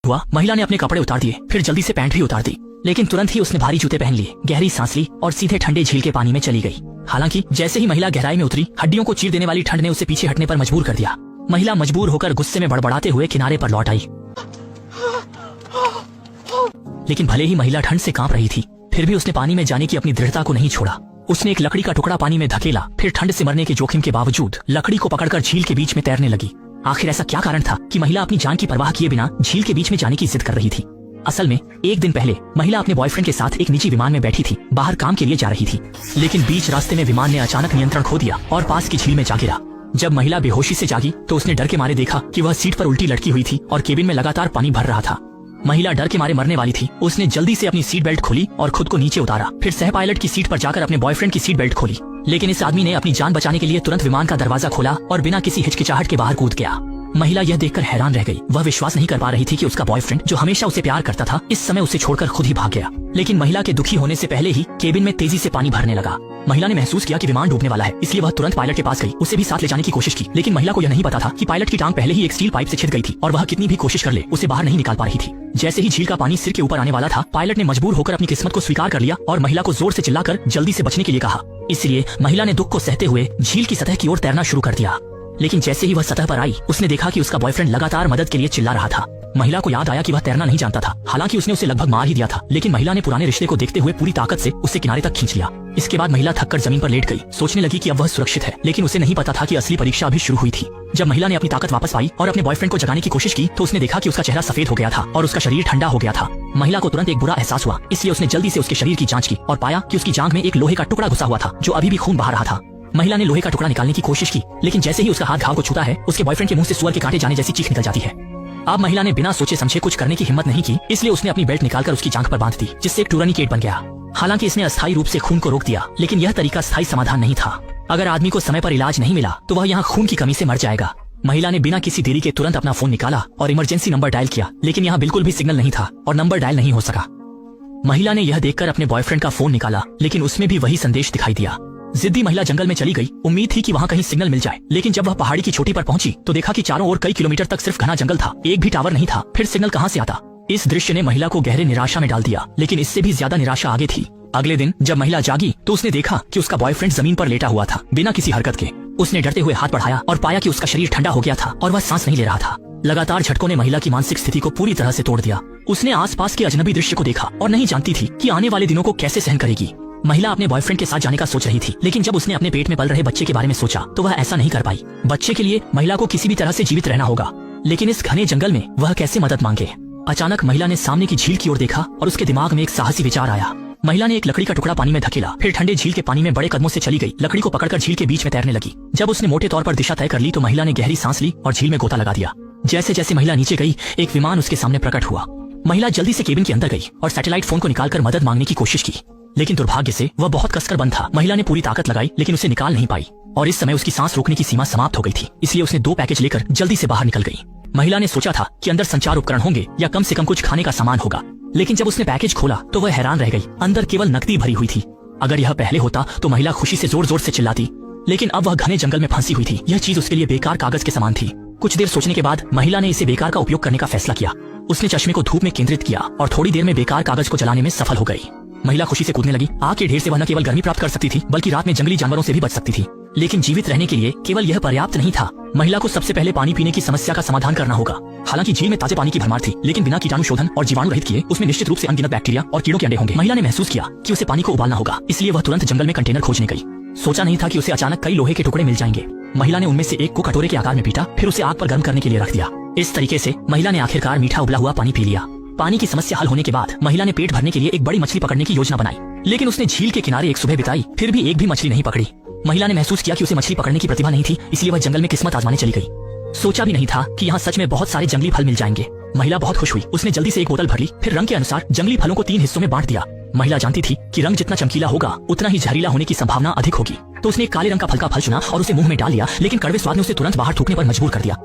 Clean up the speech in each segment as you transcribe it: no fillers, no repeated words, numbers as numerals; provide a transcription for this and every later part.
हुआ, महिला ने अपने कपड़े उतार दिए, फिर जल्दी से पैंट भी उतार दी, लेकिन तुरंत ही उसने भारी जूते पहन लिए, गहरी सांस ली और सीधे ठंडे झील के पानी में चली गई। हालांकि जैसे ही महिला गहराई में उतरी, हड्डियों को चीर देने वाली ठंड ने उसे पीछे हटने पर मजबूर कर दिया। महिला मजबूर होकर गुस्से में बड़बड़ाते हुए किनारे पर लौट आई। लेकिन भले ही महिला ठंड से कांप रही थी, फिर भी उसने पानी में जाने की अपनी दृढ़ता को नहीं छोड़ा। उसने एक लकड़ी का टुकड़ा पानी में धकेला, फिर ठंड से मरने के जोखिम के बावजूद लकड़ी को पकड़कर झील के बीच में तैरने लगी। आखिर ऐसा क्या कारण था कि महिला अपनी जान की परवाह किए बिना झील के बीच में जाने की जिद कर रही थी? असल में एक दिन पहले महिला अपने बॉयफ्रेंड के साथ एक निजी विमान में बैठी थी, बाहर काम के लिए जा रही थी। लेकिन बीच रास्ते में विमान ने अचानक नियंत्रण खो दिया और पास की झील में जा गिरा। जब महिला बेहोशी से जागी तो उसने डर के मारे देखा कि वह सीट पर उल्टी लटकी हुई थी और केबिन में लगातार पानी भर रहा था। महिला डर के मारे मरने वाली थी। उसने जल्दी से अपनी सीट बेल्ट खोली और खुद को नीचे उतारा, फिर सह पायलट की सीट पर जाकर अपने बॉयफ्रेंड की सीट बेल्ट खोली। लेकिन इस आदमी ने अपनी जान बचाने के लिए तुरंत विमान का दरवाजा खोला और बिना किसी हिचकिचाहट के बाहर कूद गया। महिला यह देखकर हैरान रह गई। वह विश्वास नहीं कर पा रही थी कि उसका बॉयफ्रेंड, जो हमेशा उसे प्यार करता था, इस समय उसे छोड़कर खुद ही भाग गया। लेकिन महिला के दुखी होने से पहले ही केबिन में तेजी से पानी भरने लगा। महिला ने महसूस किया कि विमान डूबने वाला है, इसलिए वह तुरंत पायलट के पास गई, उसे भी साथ ले जाने की कोशिश की। लेकिन महिला को यह नहीं पता था कि पायलट की टांग पहले ही एक स्टील पाइप से छिद गई थी और वह कितनी भी कोशिश कर ले उसे बाहर नहीं निकाल पा रही थी। जैसे ही झील का पानी सिर के ऊपर आने वाला था, पायलट ने मजबूर होकर अपनी किस्मत को स्वीकार कर लिया और महिला को जोर से चिल्लाकर जल्दी से बचने के लिए कहा। इसलिए महिला ने दुख को सहते हुए झील की सतह की ओर तैरना शुरू कर दिया। लेकिन जैसे ही वह सतह पर आई, उसने देखा कि उसका बॉयफ्रेंड लगातार मदद के लिए चिल्ला रहा था। महिला को याद आया कि वह तैरना नहीं जानता था। हालांकि उसने उसे लगभग मार ही दिया था, लेकिन महिला ने पुराने रिश्ते को देखते हुए पूरी ताकत से उसे किनारे तक खींच लिया। इसके बाद महिला थककर जमीन पर लेट गई, सोचने लगी कि अब वह सुरक्षित है। लेकिन उसे नहीं पता था कि असली परीक्षा अभी शुरू हुई थी। जब महिला ने अपनी ताकत वापस पाई और अपने बॉयफ्रेंड को जगाने की कोशिश की, तो उसने देखा कि उसका चेहरा सफेद हो गया था और उसका शरीर ठंडा हो गया था। महिला को तुरंत एक बुरा एहसास हुआ, इसलिए उसने जल्दी से उसके शरीर की जांच की और पाया कि उसकी जांघ में एक लोहे का टुकड़ा घुसा हुआ था, जो अभी भी खून बहा रहा था। महिला ने लोहे का टुकड़ा निकालने की कोशिश की, लेकिन जैसे ही उसका हाथ घाव को छूता है, उसके बॉयफ्रेंड के मुंह से सुअर के कांटे जाने जैसी चीख निकल जाती है। अब महिला ने बिना सोचे समझे कुछ करने की हिम्मत नहीं की, इसलिए उसने अपनी बेल्ट निकालकर उसकी जांघ पर बांध दी, जिससे एक टूरनिकेट बन गया। हालांकि इसने अस्थायी रूप से खून को रोक दिया, लेकिन यह तरीका स्थायी समाधान नहीं था। अगर आदमी को समय पर इलाज नहीं मिला तो वह यहाँ खून की कमी से मर जाएगा। महिला ने बिना किसी देरी के तुरंत अपना फोन निकाला और इमरजेंसी नंबर डायल किया, लेकिन यहाँ बिल्कुल भी सिग्नल नहीं था और नंबर डायल नहीं हो सका। महिला ने यह देखकर अपने बॉयफ्रेंड का फोन निकाला, लेकिन उसमें भी वही संदेश दिखाई दिया। जिद्दी महिला जंगल में चली गई। उम्मीद थी कि वहाँ कहीं सिग्नल मिल जाए, लेकिन जब वह पहाड़ी की चोटी पर पहुंची तो देखा कि चारों ओर कई किलोमीटर तक सिर्फ घना जंगल था, एक भी टावर नहीं था। फिर सिग्नल कहाँ से आता? इस दृश्य ने महिला को गहरे निराशा में डाल दिया, लेकिन इससे भी ज्यादा निराशा आगे थी। अगले दिन जब महिला जागी तो उसने देखा कि उसका बॉयफ्रेंड जमीन पर लेटा हुआ था, बिना किसी हरकत के। उसने डरते हुए हाथ बढ़ाया और पाया कि उसका शरीर ठंडा हो गया था और वह सांस नहीं ले रहा था। लगातार झटकों ने महिला की मानसिक स्थिति को पूरी तरह से तोड़ दिया। उसने आसपास के अजनबी दृश्य को देखा और नहीं जानती थी कि आने वाले दिनों को कैसे सहन करेगी। महिला अपने बॉयफ्रेंड के साथ जाने का सोच रही थी, लेकिन जब उसने अपने पेट में पल रहे बच्चे के बारे में सोचा तो वह ऐसा नहीं कर पाई। बच्चे के लिए महिला को किसी भी तरह से जीवित रहना होगा, लेकिन इस घने जंगल में वह कैसे मदद मांगे? अचानक महिला ने सामने की झील की ओर देखा और उसके दिमाग में एक साहसी विचार आया। महिला ने एक लकड़ी का टुकड़ा पानी में धकेला, फिर ठंडे झील के पानी में बड़े कदमों से चली गई। लकड़ी को पकड़कर झील के बीच में तैरने लगी। जब उसने मोटे तौर पर दिशा तय कर ली तो महिला ने गहरी सांस ली और झील में गोता लगा दिया। जैसे जैसे महिला नीचे गई, एक विमान उसके सामने प्रकट हुआ। महिला जल्दी से केबिन के अंदर गई और सैटेलाइट फोन को निकालकर मदद मांगने की कोशिश की, लेकिन दुर्भाग्य से वह बहुत कसकर बंद था। महिला ने पूरी ताकत लगाई, लेकिन उसे निकाल नहीं पाई और इस समय उसकी सांस रोकने की सीमा समाप्त हो गई थी। इसलिए उसने 2 पैकेज लेकर जल्दी से बाहर निकल गई। महिला ने सोचा था कि अंदर संचार उपकरण होंगे या कम से कम कुछ खाने का सामान होगा, लेकिन जब उसने पैकेज खोला तो वह हैरान रह गई। अंदर केवल नकदी भरी हुई थी। अगर यह पहले होता तो महिला खुशी से जोर जोर से चिल्लाती, लेकिन अब वह घने जंगल में फंसी हुई थी। यह चीज उसके लिए बेकार कागज के समान थी। कुछ देर सोचने के बाद महिला ने इसे बेकार का उपयोग करने का फैसला किया। उसने चश्मे को धूप में केंद्रित किया और थोड़ी देर में बेकार कागज को जलाने में सफल हो गई। महिला खुशी से कूदने लगी। आग के ढेर से वह न केवल गर्मी प्राप्त कर सकती थी, बल्कि रात में जंगली जानवरों से भी बच सकती थी। लेकिन जीवित रहने के लिए केवल यह पर्याप्त नहीं था। महिला को सबसे पहले पानी पीने की समस्या का समाधान करना होगा। हालांकि झील में ताजे पानी की भरमार थी, लेकिन बिना कीटाणु शोधन और जीवाणु रहित किए उसमें निश्चित रूप से अनगिनत बैक्टीरिया और कीड़ों के अंडे होंगे। महिला ने महसूस किया कि उसे पानी को उबालना होगा, इसलिए वह तुरंत जंगल में कंटेनर खोजने गई। सोचा नहीं था कि उसे अचानक कई लोहे के टुकड़े मिल जाएंगे। महिला ने उनमें से एक को कटोरे के आकार में पीटा, फिर उसे आग पर गर्म करने के लिए रख दिया। इस तरीके से महिला ने आखिरकार मीठा उबला हुआ पानी पी लिया। पानी की समस्या हल होने के बाद महिला ने पेट भरने के लिए एक बड़ी मछली पकड़ने की योजना बनाई, लेकिन उसने झील के किनारे एक सुबह बिताई, फिर भी एक भी मछली नहीं पकड़ी। महिला ने महसूस किया कि उसे मछली पकड़ने की प्रतिभा नहीं थी, इसलिए वह जंगल में किस्मत आजमाने चली गई। सोचा भी नहीं था कि यहाँ सच में बहुत सारे जंगली फल मिल जाएंगे। महिला बहुत खुश हुई। उसने जल्दी से एक बोतल भर ली, फिर रंग के अनुसार जंगली फलों को 3 हिस्सों में बांट दिया। महिला जानती थी कि रंग जितना चमकीला होगा उतना ही जहरीला होने की संभावना अधिक होगी, तो उसने एक काले रंग का फल का फल चुना और उसे मुंह में डाल लिया, लेकिन कड़वे स्वाद ने उसे तुरंत बाहर थूकने पर मजबूर कर दिया।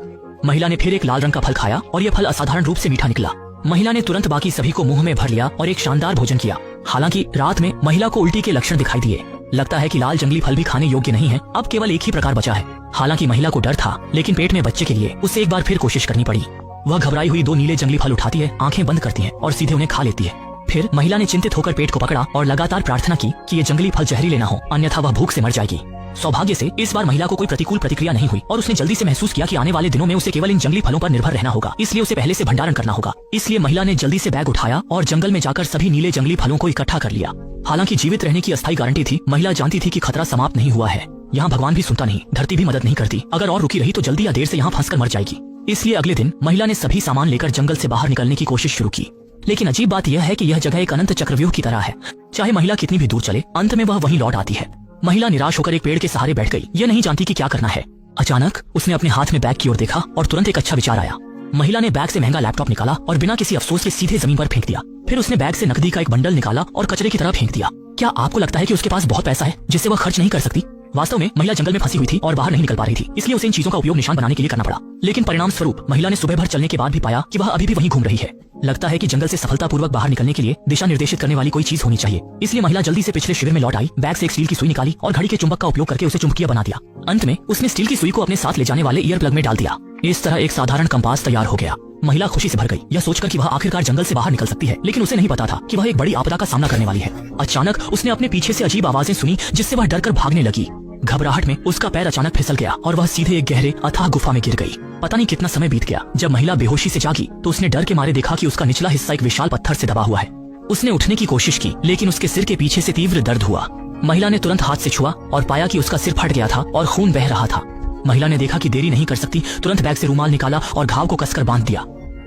महिला ने फिर एक लाल रंग का फल खाया और यह फल असाधारण रूप से मीठा निकला। महिला ने तुरंत बाकी सभी को मुंह में भर लिया और एक शानदार भोजन किया। हालांकि रात में महिला को उल्टी के लक्षण दिखाई दिए। लगता है कि लाल जंगली फल भी खाने योग्य नहीं है। अब केवल एक ही प्रकार बचा है। हालांकि महिला को डर था, लेकिन पेट में बच्चे के लिए उसे एक बार फिर कोशिश करनी पड़ी। वह घबराई हुई 2 नीले जंगली फल उठाती है, आंखें बंद करती है और सीधे उन्हें खा लेती है। फिर महिला ने चिंतित होकर पेट को पकड़ा और लगातार प्रार्थना की कि ये जंगली फल जहरीले ना हो, अन्यथा वह भूख से मर जाएगी। सौभाग्य से इस बार महिला को कोई प्रतिकूल प्रतिक्रिया नहीं हुई और उसने जल्दी से महसूस किया कि आने वाले दिनों में उसे केवल इन जंगली फलों पर निर्भर रहना होगा, इसलिए उसे पहले से भंडारण करना होगा। इसलिए महिला ने जल्दी से बैग उठाया और जंगल में जाकर सभी नीले जंगली फलों को इकट्ठा कर लिया। हालांकि जीवित रहने की अस्थायी गारंटी थी, महिला जानती थी कि खतरा समाप्त नहीं हुआ है। यहाँ भगवान भी सुनता नहीं, धरती भी मदद नहीं करती, अगर और रुकी रही तो जल्दी या देर से यहाँ फंसकर मर जाएगी। इसलिए अगले दिन महिला ने सभी सामान लेकर जंगल से बाहर निकलने की कोशिश शुरू की। लेकिन अजीब बात यह है कि यह जगह एक अनंत चक्रव्यूह की तरह है। चाहे महिला कितनी भी दूर चले, अंत में वह वहीं लौट आती है। महिला निराश होकर एक पेड़ के सहारे बैठ गई, यह नहीं जानती कि क्या करना है। अचानक उसने अपने हाथ में बैग की ओर देखा और तुरंत एक अच्छा विचार आया। महिला ने बैग से महंगा लैपटॉप निकाला और बिना किसी अफसोस के सीधे जमीन पर फेंक दिया। फिर उसने बैग से नकदी का एक बंडल निकाला और कचरे की तरह फेंक दिया। क्या आपको लगता है कि उसके पास बहुत पैसा है जिससे वह खर्च नहीं कर सकती? वास्तव में महिला जंगल में फंसी हुई थी और बाहर नहीं निकल पा रही थी, इसलिए उसे इन चीजों का उपयोग निशान बनाने के लिए करना पड़ा। लेकिन परिणाम स्वरूप महिला ने सुबह भर चलने के बाद भी पाया कि वह अभी भी वहीं घूम रही है। लगता है कि जंगल से सफलतापूर्वक बाहर निकलने के लिए दिशा निर्देशित करने वाली कोई चीज होनी चाहिए। इसलिए महिला जल्दी से पिछले शिविर में लौट आई, बैग से एक स्टील की सुई निकाली और घड़ी के चुंबक का उपयोग करके उसे चुंबकीय बना दिया। अंत में उसने स्टील की सुई को अपने साथ ले जाने वाले ईयर प्लग में डाल दिया। इस तरह एक साधारण कंपास तैयार हो गया। महिला खुशी से भर गई, यह सोचकर कि वह आखिरकार जंगल से बाहर निकल सकती है, लेकिन उसे नहीं पता था कि वह एक बड़ी आपदा का सामना करने वाली है। अचानक उसने अपने पीछे से अजीब आवाजें सुनी जिससे वह डरकर भागने लगी। घबराहट में उसका पैर अचानक फिसल गया और वह सीधे एक गहरे अथाह गुफा में गिर गई। पता नहीं कितना समय बीत गया। जब महिला बेहोशी से जागी तो उसने डर के मारे देखा कि उसका निचला हिस्सा एक विशाल पत्थर से दबा हुआ है। उसने उठने की कोशिश की, लेकिन उसके सिर के पीछे से तीव्र दर्द हुआ। महिला ने तुरंत हाथ से छुआ और पाया कि उसका सिर फट गया था और खून बह रहा था। महिला ने देखा कि देरी नहीं कर सकती, तुरंत बैग से रूमाल निकाला और घाव को कसकर बांध दिया।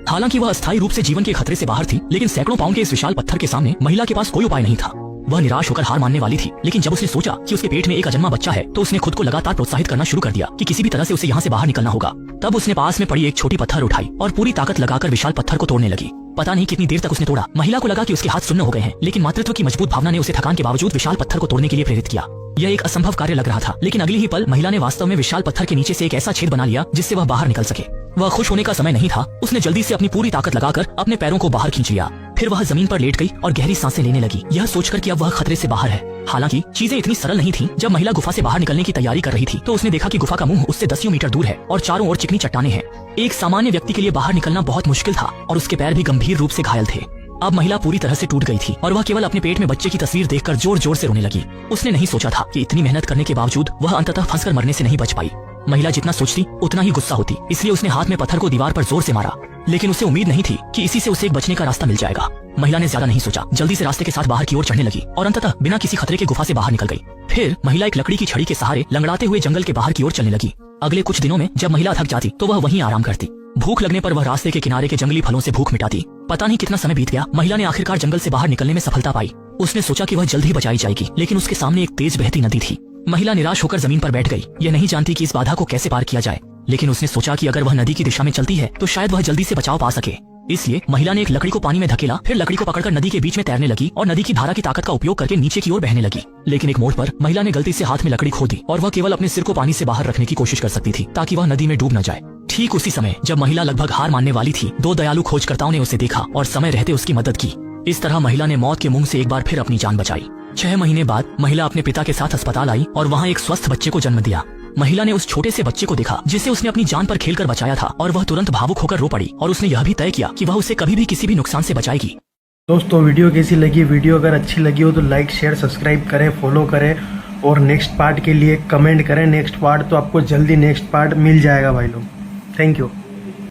हालांकि वह अस्थायी रूप से जीवन के खतरे से बाहर थी, लेकिन सैकड़ों पाउंड के इस विशाल पत्थर के सामने महिला के पास कोई उपाय नहीं था। वह निराश होकर हार मानने वाली थी, लेकिन जब उसने सोचा कि उसके पेट में एक अजन्मा बच्चा है तो उसने खुद को लगातार प्रोत्साहित करना शुरू कर दिया कि किसी भी तरह से उसे यहाँ से बाहर निकलना होगा। तब उसने पास में पड़ी एक छोटी पत्थर उठाई और पूरी ताकत लगाकर विशाल पत्थर को तोड़ने लगी। पता नहीं कितनी देर तक उसने तोड़ा। महिला को लगा कि उसके हाथ सुन्न हो गए हैं, लेकिन मातृत्व की मजबूत भावना ने उसे थकान के बावजूद विशाल पत्थर को तोड़ने के लिए प्रेरित किया। यह एक असंभव कार्य लग रहा था, लेकिन अगली ही पल महिला ने वास्तव में विशाल पत्थर के नीचे से एक ऐसा छेद बना लिया जिससे वह बाहर निकल सके। वह खुश होने का समय नहीं था। उसने जल्दी से अपनी पूरी ताकत लगाकर अपने पैरों को बाहर खींच लिया। फिर वह जमीन पर लेट गई और गहरी सांसें लेने लगी, यह सोचकर कि अब वह खतरे से बाहर है। हालांकि चीजें इतनी सरल नहीं थीं। जब महिला गुफा से बाहर निकलने की तैयारी कर रही थी तो उसने देखा कि गुफा का मुंह उससे 10 मीटर दूर है और चारों ओर चिकनी चट्टानें हैं। एक सामान्य व्यक्ति के लिए बाहर निकलना बहुत मुश्किल था और उसके पैर भी गंभीर रूप से घायल थे। अब महिला पूरी तरह से टूट गई थी और वह केवल अपने पेट में बच्चे की तस्वीर देखकर जोर जोर से रोने लगी। उसने नहीं सोचा था कि इतनी मेहनत करने के बावजूद वह अंततः फंसकर मरने से नहीं बच पाई। महिला जितना सोचती उतना ही गुस्सा होती, इसलिए उसने हाथ में पत्थर को दीवार पर जोर से मारा, लेकिन उसे उम्मीद नहीं थी कि इसी से उसे एक बचने का रास्ता मिल जाएगा। महिला ने ज्यादा नहीं सोचा, जल्दी से रास्ते के साथ बाहर की ओर चढ़ने लगी और अंततः बिना किसी खतरे के गुफा से बाहर निकल गई। फिर महिला एक लकड़ी की छड़ी के सहारे लंगड़ाते हुए जंगल के बाहर की ओर चलने लगी। अगले कुछ दिनों में जब महिला थक जाती तो वह वहीं आराम करती। भूख लगने पर वह रास्ते के किनारे के जंगली फलों से भूख मिटाती। पता नहीं कितना समय बीत गया, महिला ने आखिरकार जंगल से बाहर निकलने में सफलता पाई। उसने सोचा कि वह जल्द ही बचाई जाएगी, लेकिन उसके सामने एक तेज बहती नदी थी। महिला निराश होकर जमीन पर बैठ गई, यह नहीं जानती कि इस बाधा को कैसे पार किया जाए। लेकिन उसने सोचा कि अगर वह नदी की दिशा में चलती है तो शायद वह जल्दी से बचाव पा सके। इसलिए महिला ने एक लकड़ी को पानी में धकेला, फिर लकड़ी को पकड़कर नदी के बीच में तैरने लगी और नदी की धारा की ताकत का उपयोग करके नीचे की ओर बहने लगी। लेकिन एक मोड़ पर महिला ने गलती से हाथ में लकड़ी खो दी और वह केवल अपने सिर को पानी से बाहर रखने की कोशिश कर सकती थी ताकि वह नदी में डूब न जाए। ठीक उसी समय जब महिला लगभग हार मानने वाली थी, 2 दयालु खोजकर्ताओं ने उसे देखा और समय रहते उसकी मदद की। इस तरह महिला ने मौत के मुंह से एक बार फिर अपनी जान बचाई। 6 महीने बाद महिला अपने पिता के साथ अस्पताल आई और वहाँ एक स्वस्थ बच्चे को जन्म दिया। महिला ने उस छोटे से बच्चे को देखा जिसे उसने अपनी जान पर खेलकर बचाया था और वह तुरंत भावुक होकर रो पड़ी और उसने यह भी तय किया कि वह उसे कभी भी किसी भी नुकसान से बचाएगी। दोस्तों वीडियो कैसी लगी? वीडियो अगर अच्छी लगी हो तो लाइक शेयर सब्सक्राइब करें, फॉलो करें और नेक्स्ट पार्ट के लिए कमेंट करें। नेक्स्ट पार्ट तो आपको जल्दी नेक्स्ट पार्ट मिल जाएगा भाई लोग। Thank you.